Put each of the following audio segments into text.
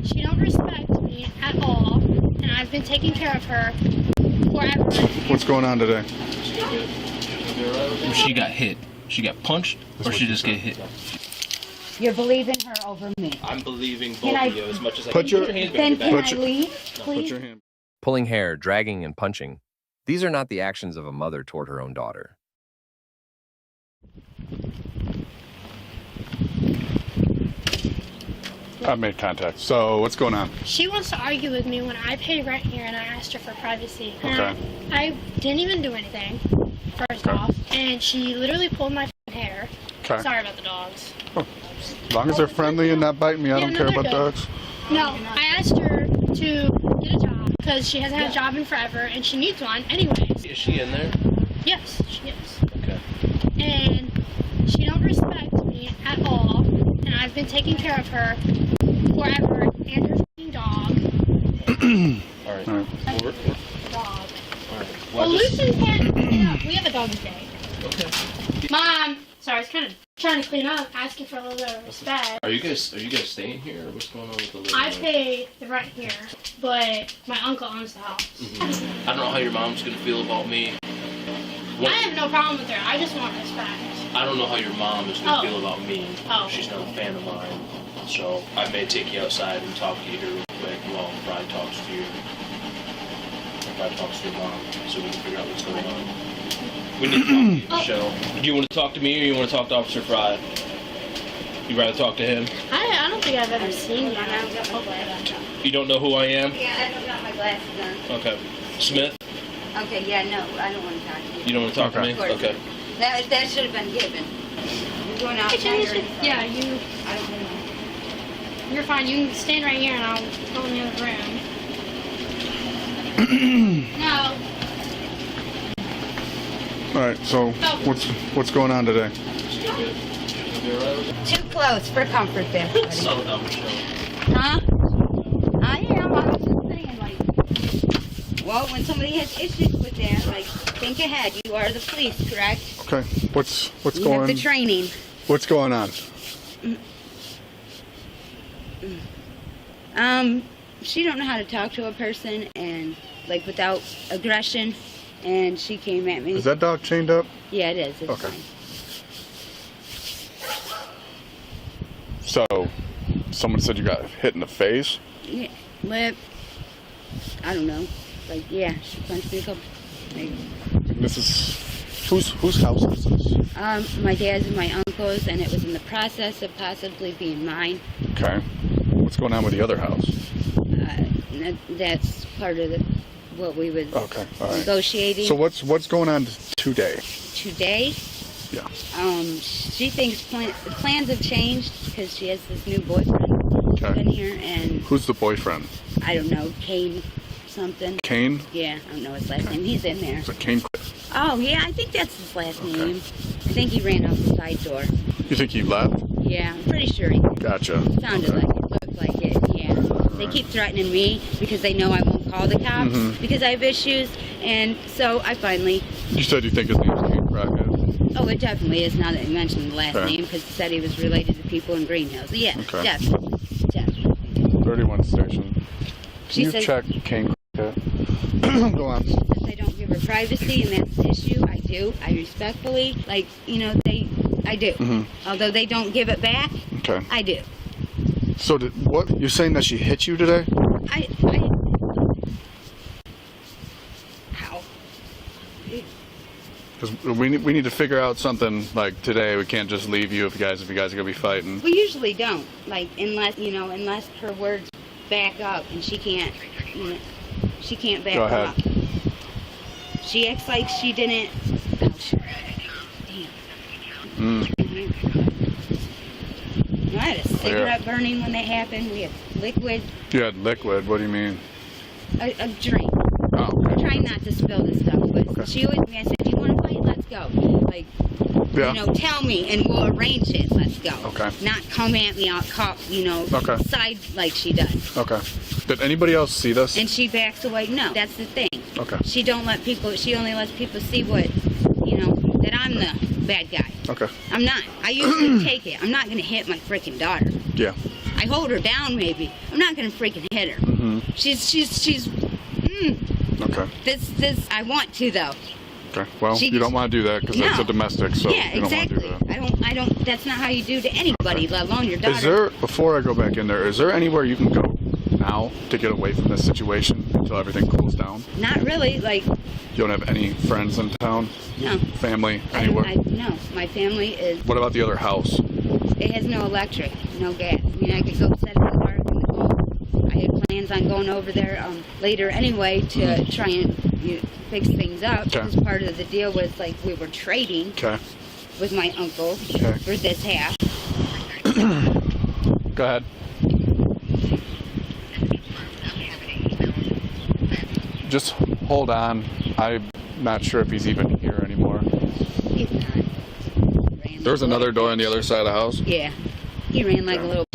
She don't respect me at all, and I've been taking care of her forever. What's going on today? She got hit. She got punched, or she just get hit? You're believing her over me. I'm believing both of you as much as I Put can. your hands Then behind your back. can I leave, please? Put your hand. Pulling hair, dragging, and punching. These are not the actions of a mother toward her own daughter. I've made contact. So what's going on? She wants to argue with me when I pay rent here, and I asked her for privacy. Okay. And I didn't even do anything, first off, and she literally pulled my hair. Okay. Sorry about the dogs. As long as they're friendly and not biting me, I Yeah, don't no, care they're about good. dogs. No, I asked her to get a job because she hasn't had a job in forever, and she needs one anyways. Is she in there? Yes, she is. Okay. And she don't respect me at all, and I've been taking care of her forever, and her f***ing dog. All right. All right. Dog. All right. Well, Lucian can't clean up. We have a dog today. Okay. Mom! Sorry, I was kind of trying to clean up, asking for a little bit of respect. Are you guys staying here, or what's going on with the living I room? pay the rent here, but my uncle owns the house. I don't know how your mom's gonna feel about me. I have no problem with her. I just want respect. I don't know how your mom is gonna Oh. feel about me. Oh. She's not a fan of mine. So I may take you outside and talk to you here real quick while Brian talks to you. Brian talks to your mom, so we can figure out what's going on. We need to talk to you, Michelle. Do you want to talk to me, or you want to talk to Officer Fry? You rather talk to him? I don't think I've ever seen you. You don't know who I am? Yeah, I don't got my glasses on. Okay. Smith, Okay, yeah, no, I don't want to talk to you. you don't want to talk to Okay. me? Of course. Okay. That should have been given. You're going outside or inside? Yeah, I don't know. you're fine. You can stand right here, and I'll go in the other room. No. All right. So what's going on today? Too close for comfort there, buddy. Slow down, Michelle. Huh? I am. I was just saying, like, well, when somebody has issues with that, like, think ahead. You are the police, correct? Okay. What's You have going? the training. What's going on? She don't know how to talk to a person and, like, without aggression, and she came at me. Is that dog chained up? Yeah, it is. It's Okay. fine. So, someone said you got hit in the face. Yeah, lip. I don't know. Like, yeah, she punched me a couple. Like, This is whose house is this? my dad's and my uncle's, and it was in the process of possibly being mine. Okay. What's going on with the other house? That's part of what we was Okay. All right. negotiating. So what's going on today? Today, Yeah. she thinks plans have changed because she has this new boyfriend Okay. in here, and Who's the boyfriend? I don't know, Kane something. Kane? Yeah, I don't know his last name. He's in there. Is it Kane? Oh, yeah, I think that's his last name. I think he ran out the side door. You think he left? Yeah, I'm pretty sure he Gotcha. sounded like it, looked like it, yeah. They keep threatening me because they know I won't call the cops because I have issues, and so I finally, You said you think his name's Kane Crockett. oh, it definitely is now that you mentioned the last Okay. name because he said he was related to people in Green Hills. Yeah, Okay. definitely. 31 station. Can She you says- check Kane Crockett? Go on. Because I don't give her privacy, and that's the issue. I do. I respectfully, like, you know, I do. Although they don't give it back, Okay. I do. So what? You're saying that she hit you today? How? Because we need to figure out something like today. We can't just leave you if you guys are gonna be fighting. We usually don't, like, unless her words back up, and she can't, she can't back Go ahead. up. She acts like she didn't. Ouch. Damn. I had a cigarette burning when that happened. We had liquid, You had liquid. What do you mean? a drink. Oh. I'm trying not to spill this stuff, but Okay. she always, I said, "Do you want to fight? Let's go." Like, Yeah. tell me and we'll arrange it. Let's go. Okay. Not come at me, I'll call, Okay. side like she does. Okay. Did anybody else see this? And she backs away. No, that's the thing. Okay. She only lets people see what, that I'm the bad guy. Okay. I'm not. I usually take it. I'm not going to hit my freaking daughter. Yeah. I hold her down maybe. I'm not gonna freaking hit her. Mm-hmm. She's Okay. this I want to though. Okay. Well, you don't want to do that because it's a domestic, so yeah, you don't exactly. want to do that. I don't. That's not how you do to anybody, let alone your daughter. Is there, before I go back in there, is there anywhere you can go now to get away from this situation until everything cools down? Not really. Like, You don't have any friends in town? no. Family? Anywhere? No. My family is. What about the other house? It has no electric, no gas. I mean, I could go set up a park in the home. I had plans on going over there later anyway to try and fix things up. Okay. Because part of the deal was like we were trading Okay. with my uncle Okay. for this half. Go ahead. Just hold on. I'm not sure if he's even here anymore. He's not. There's another door on the other side of the house. Yeah. He ran like a little.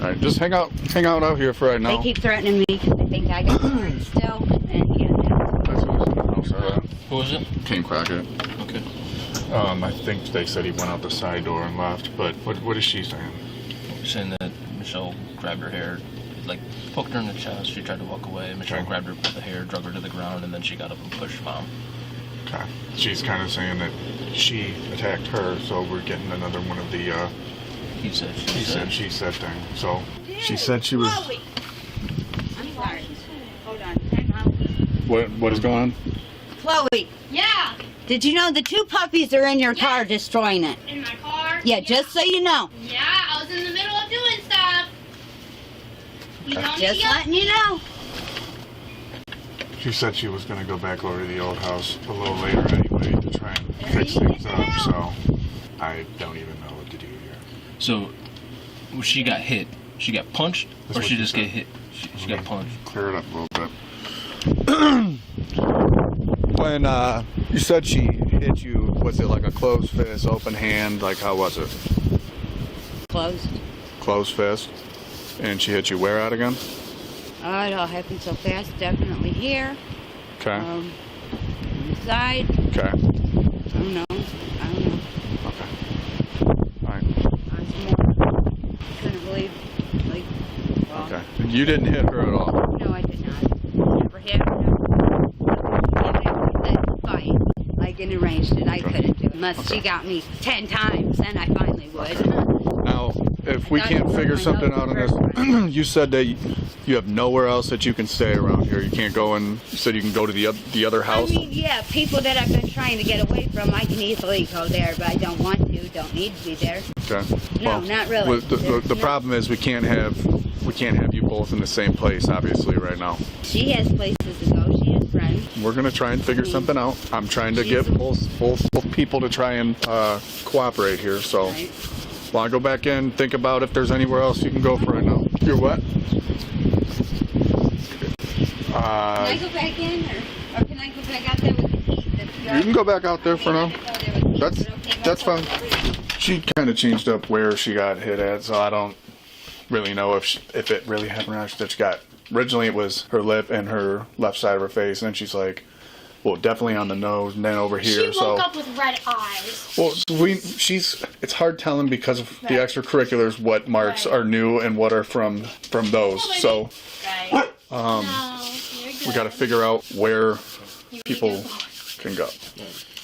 All right, just hang out out here for right now. They keep threatening me. They think I got warrants still. And yeah, That's who's in the house, all right. Who is it? King Crockett. Okay. I think they said he went out the side door and left, but what is she saying? Saying that Michelle grabbed her hair, like poked her in the chest. She tried to walk away. Michelle Okay. grabbed her by the hair, drug her to the ground, and then she got up and pushed Mom. Okay. She's kind of saying that she attacked her, so we're getting another one of the He said she said thing. So she said she was. Chloe. I'm sorry. Hold on. Hang on. What is going on? Chloe, Yeah, did you know the 2 puppies are in your car destroying it? in my car. Yeah, just so you know. Yeah, I was in the middle of doing stuff. You told me to Just go. letting you know. She said she was going to go back over to the old house a little later anyway to try and fix things up. So I don't even know what to do here. So, when she got hit, she got punched, That's or what she she just said. get hit? She got punched. Clear it up a little bit. When you said she hit you, was it like a closed fist, open hand? Like how was it? Closed. Closed fist. And she hit you where at again? Oh, it all happened so fast. Definitely here. Okay. On the side. Okay. I don't know. Okay. All right. I was more. Couldn't believe. Like. Well, Okay. You didn't hit her at all. No, I did not. Never hit. Never fight. Like and arranged it. I couldn't do it unless she got me 10 times. Then I finally would. Now, if we I can't thought figure my something nose out on was this, you said that you have nowhere else that you can stay around here. You can't go and you said you can go to the other I house. mean, yeah, people that I've been trying to get away from, I can easily go there, but I don't want to. Don't need to be there. Okay. No, not really. well, the No. problem is we can't have you both in the same place, obviously, right now. She has places to go. She has friends. We're gonna try and figure something out. I'm trying to get both people to try and cooperate here. So, Right. while I go back in, think about if there's anywhere else you can go for right now. You're what? Can I go back in, or can I go back out there with the heat? You can go back out there for now. That's fine. She kind of changed up where she got hit at, so I don't really know if it really happened or not. That she got originally it was her lip and her left side of her face, and then she's like, well, definitely on the nose, and then over here. She woke up with red eyes. Well, it's hard telling because of the extracurriculars what marks Right. are new and what are from those. So Right. No, you're good. we got to figure out where people can go.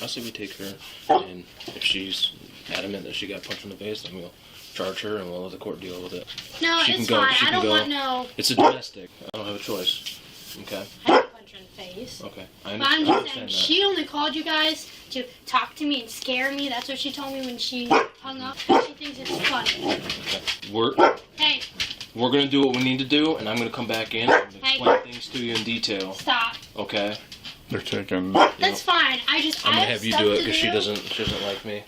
I say we take her, and if she's adamant that she got punched in the face, then we'll charge her and we'll let the court deal with it. No, She it's can go- fine. she I can don't go- want no. It's a domestic. I don't have a choice. Okay. I didn't punch her in the face. Okay. I But I'm understand, just saying, that. she only called you guys to talk to me and scare me. That's what she told me when she hung up. She thinks it's funny. Okay. Hey, We're gonna do what we need to do, and I'm gonna come back in and Hey. explain things to you in detail. stop. Okay. They're taking. That's fine. I'm gonna have you do it because she doesn't like me.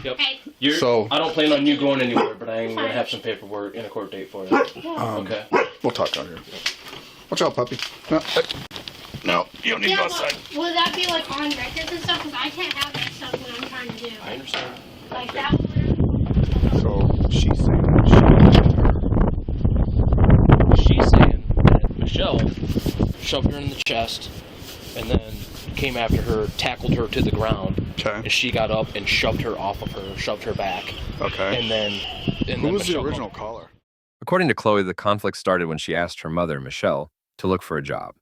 Yep. Hey, So- I don't plan on you going anywhere, but I am gonna have some paperwork and a court date for you. Okay. We'll talk out here. Watch out, puppy. No, you don't need to yeah, go but outside. will that be like on records and stuff? Because I can't have that stuff when I'm trying to do. I understand. Like that would. So she's saying that she hit her. She's saying that Michelle shoved her in the chest and then came after her, tackled her to the ground, Okay. and she got up and shoved her off of her, shoved her back, Okay. and then Who was the Michelle original caller? According to Chloe, the conflict started when she asked her mother, Michelle, to look for a job.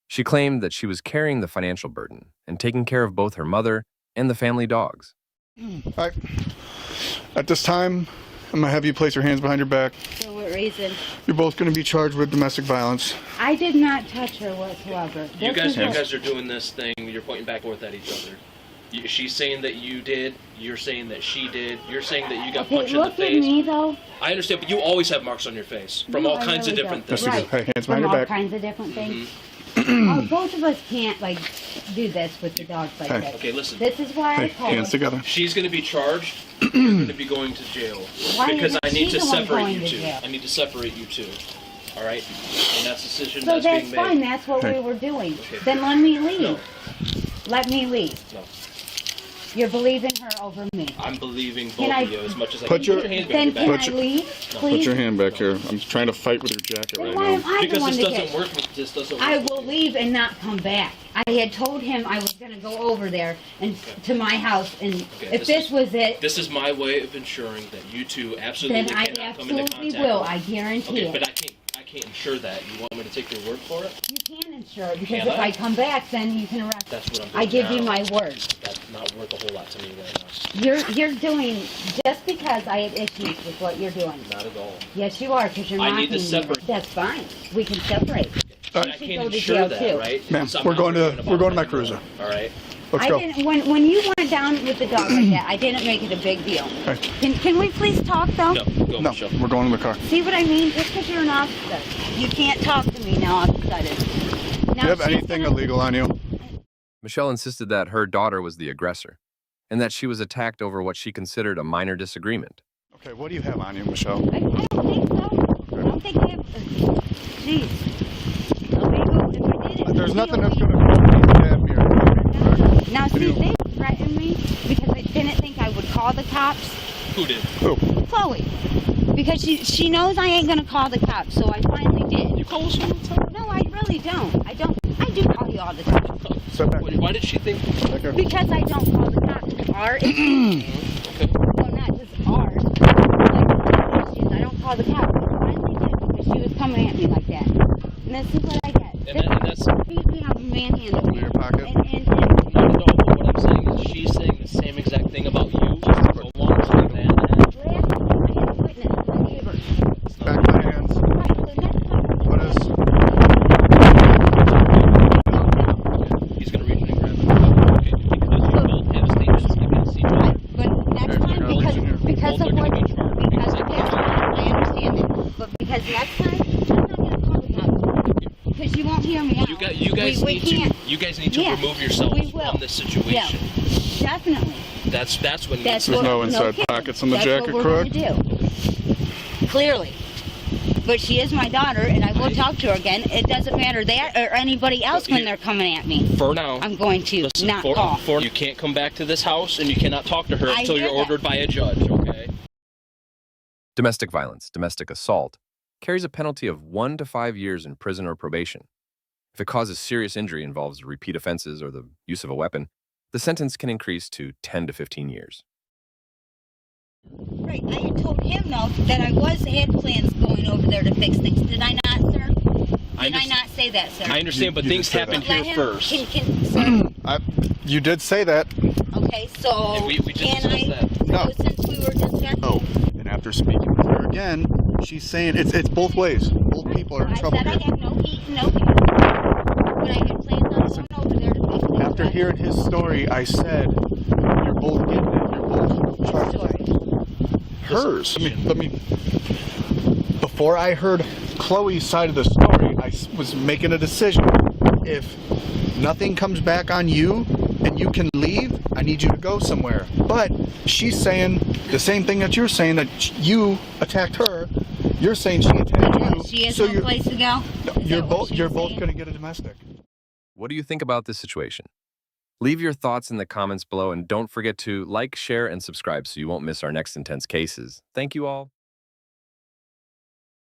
She claimed that she was carrying the financial burden and taking care of both her mother and the family dogs. All right. At this time, I'm going to have you place your hands behind your back. For what reason? You're both going to be charged with domestic violence. I did not touch her whatsoever. You This guys is are doing this thing. You're pointing back and forth at each other. She's saying that you did. You're saying that she did. You're saying that you got Okay, punched in the look at face. me though. I understand, but you always have marks on your face from No, all I kinds of really different don't. things. Yes, you Right. do. Hey, hands From behind your all back. kinds of different things. Both of us can't like do this with the dogs like Hey. this. Okay, listen. This is why Hey, I called. hands together. She's going to be charged. You're going to be going to jail Why because isn't I need she to the one separate going you to two. jail? I need to separate you two. All right, and that's a decision So that's that's being fine. made. That's what Hey. we were doing. Okay. Then let me leave. No. Let me leave. No, You're believing her over me. I'm believing both Can I- of you as much as I Put can. your- Put your hands Then behind can your I back. leave, No. please? Put your hand back here. I'm trying to fight with your jacket Then right why am now. I the Because one this to doesn't get? work. This doesn't work. I with will you. leave and not come back. I had told him I was going to go over there and to my house, and Okay, if this was it, This is my way of ensuring that you two absolutely then I cannot come into absolutely contact. will. with- I guarantee Okay, it. but I can't ensure that. You want me to take your word for it? You can insure it because Can if I? I come back, then you can arrest. That's what I'm doing I give you now. my word. That's not worth a whole lot to me right now. You're doing just because I have issues with what you're doing. Not at all. Yes, you are because you're I mocking need to me. separate- That's fine. We can separate. But I should can't go to ensure jail, that, too. right? Ma'am, So I'm we're not going to- worrying about we're going to my that anymore. cruiser. All right. Let's I go. didn't when you went down with the dog like that. I didn't make it a big deal. Hey. Can we please talk though? No, go, No, Michelle. we're going in the car. See what I mean? Just because you're an officer, you can't talk to me now all of a sudden. Do Now you have she's anything gonna- illegal on you? Michelle insisted that her daughter was the aggressor and that she was attacked over what she considered a minor disagreement. Okay, what do you have on you, Michelle? I don't think so. I don't think I have. Jeez. Illegal. If I did it, There's nothing that's legally- going to stab me or anything, correct? Now see, you- they threatened me because I didn't think I would call the cops. Who did? Who? Chloe. Because she knows I ain't gonna call the cops, so I finally did. You call us all the time. No, I really don't. I don't. I do call you all the time. Sit back. Why did she think? Back here. Because I don't call the cops. Our issues. Okay. Well, not just ours. Like, issues. I don't call the cops. I finally did because she was coming at me like that. And this is what I get. And that's Beat me up and manhandled In me. your pocket. And not at all. But what I'm saying is she's saying the same exact thing about you. So long as we ban that. last I had a witness, a neighbor. Back my hands. Right, so next time. What is? He's gonna reach in and grab it. Okay. Because you both have statements against each other. But next time, because Both of are what, gonna be charged. because of this, I understand it. But because next time, I'm not gonna call the cops. Because you won't hear me out. You guys we need can't. to. You guys need to Yeah, remove yourselves we will. from this situation. Definitely. That's when. That's There's what, no inside kidding. pockets on the That's jacket, what we're correct? gonna do. Clearly. But she is my daughter, and I will talk to her again. It doesn't matter that or anybody else when they're coming at me. For now. I'm going to Listen, not call. you can't come back to this house and you cannot talk to her I until hear you're that. ordered by a judge, okay? Domestic violence, domestic assault, carries a penalty of 1 to 5 years in prison or probation. If it causes serious injury, involves repeat offenses, or the use of a weapon, the sentence can increase to 10 to 15 years. Right. I had told him, though, that I had plans going over there to fix things. Did I not, sir? Did I understand- not say that, sir? I understand, but You things did say happened that. here Let him- first. Sir, You did say that. okay, so And we just can discussed I, that. No. since we were discussing, No. And after speaking with her again, she's saying it's both ways. Both people are in I trouble said I here. have no heat and no heat. But I had plans on going over there to fix things. After hearing his story, I said, you're both getting it. You're both charged. Story. Hers. Before I heard Chloe's side of the story, I was making a decision. If nothing comes back on you and you can leave, I need you to go somewhere. But she's saying the same thing that you're saying, that you attacked her. You're saying she attacked you. She has so no you're, place to go? Is you're that what both she's you're both saying? going to get a domestic. What do you think about this situation? Leave your thoughts in the comments below and don't forget to like, share, and subscribe so you won't miss our next intense cases. Thank you all.